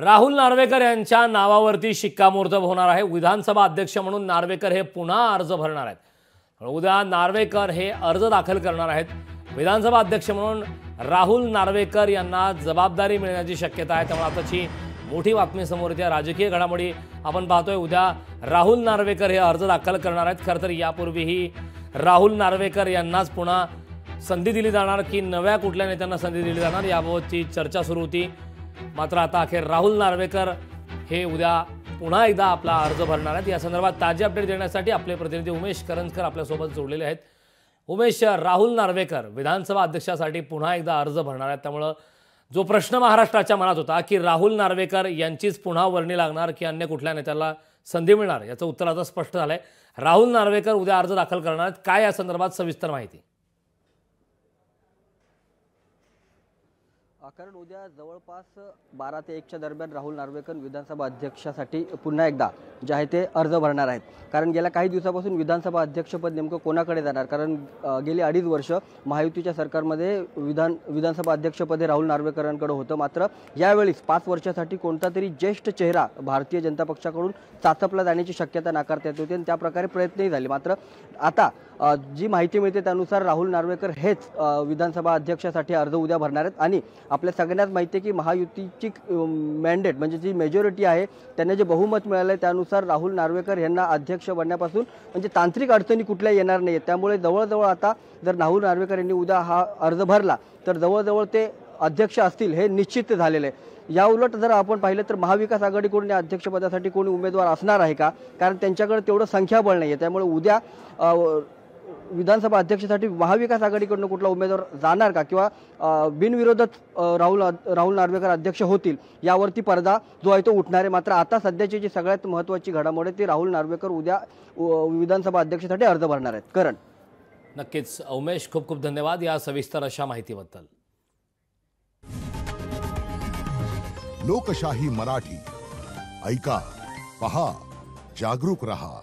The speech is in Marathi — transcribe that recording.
राहुल नार्वेकर यांच्या नावावरती शिक्कामोर्तब होणार आहे। विधानसभा अध्यक्ष म्हणून नार्वेकर हे पुन्हा अर्ज भरणार आहेत। उद्या नार्वेकर हे अर्ज दाखल करणार आहेत। विधानसभा अध्यक्ष म्हणून राहुल नार्वेकर यांना जबाबदारी मिळण्याची शक्यता आहे। त्यामुळे आताची मोठी बातमी समोर येते। राजकीय घडामोडी आपण पाहतोय। उद्या राहुल नार्वेकर हे अर्ज दाखल करणार आहेत। खरं तर यापूर्वीही राहुल नार्वेकर यांनाच पुन्हा संधी दिली जाणार की नव्या कुठल्या नेत्यांना संधी दिली जाणार याबाबतची चर्चा सुरू होती। मात्र आता अखेर राहुल नार्वेकर हे उद्या पुन्हा एकदा आपला अर्ज भरणार आहेत। या संदर्भात ताजी अपडेट देण्यासाठी आपले प्रतिनिधी उमेश करंजकर आपल्यासोबत जोडलेले आहेत। उमेश, राहुल नार्वेकर विधानसभा अध्यक्षासाठी पुन्हा एकदा अर्ज भरणार आहेत। त्यामुळे जो प्रश्न महाराष्ट्राच्या मनात होता की राहुल नार्वेकर यांचीच पुन्हा वर्णी लागणार की अन्य कुठल्या नेत्याला संधी मिळणार, याचं उत्तर आता स्पष्ट झालंय। राहुल नार्वेकर उद्या अर्ज दाखल करणार आहेत। काय या संदर्भात सविस्तर माहिती? कारण उद्या जवळपास 12 ते 1च्या दरम्यान राहुल नार्वेकर विधानसभा अध्यक्षासाठी पुन्हा एकदा जे आहे ते अर्ज भरणार आहेत। कारण गेल्या काही दिवसापासून विधानसभा अध्यक्षपद नेमकं कोणाकडे जाणार, कारण गेली 2.5 वर्ष महायुतीच्या सरकारमध्ये विधानसभा अध्यक्षपद हे राहुल नार्वेकरांकडे होतं। मात्र यावेळेस 5 वर्षासाठी कोणता तरी ज्येष्ठ चेहरा भारतीय जनता पक्षाकडून चाचपला जाण्याची शक्यता नाकारता येत होती आणि त्या प्रकारे प्रयत्नही झाले। मात्र आता जी माहिती मिळते त्यानुसार राहुल नार्वेकर हेच विधानसभा अध्यक्षासाठी अर्ज उद्या भरणार आहेत। आणि आपल्या सगळ्यांनाच माहिती आहे की महायुतीची मॅन्डेट म्हणजे जी मेजॉरिटी आहे त्यांना जे बहुमत मिळालं आहे त्यानुसार राहुल नार्वेकर यांना अध्यक्ष बनण्यापासून म्हणजे तांत्रिक अडचणी कुठल्या येणार नाहीत। त्यामुळे जवळजवळ आता जर राहुल नार्वेकर यांनी उद्या हा अर्ज भरला तर जवळजवळ ते अध्यक्ष असतील हे निश्चित झालेले आहे। या उलट जर आपण पाहिलं तर महाविकास आघाडीकडून या अध्यक्षपदासाठी कोणी उमेदवार असणार आहे का, कारण त्यांच्याकडे तेवढं संख्याबळ नाही आहे। त्यामुळे उद्या विधानसभा अध्यक्षासाठी महाविकास आघाडीकडून कुठला उमेदवार जाणार का किंवा बिनविरोधात राहुल नार्वेकर अध्यक्ष होतील यावरती पडदा जो आहे तो उठणार आहे। मात्र आता सध्याची जी सगळ्यात महत्त्वाची घडामोड आहे ती राहुल नार्वेकर उद्या विधानसभा अध्यक्षासाठी अर्ज भरणार आहेत। करण, नक्कीच उमेश, खूप खूप धन्यवाद या सविस्तर अशा माहितीबद्दल। लोकशाही मराठी ऐका, पहा, जागरूक रहा।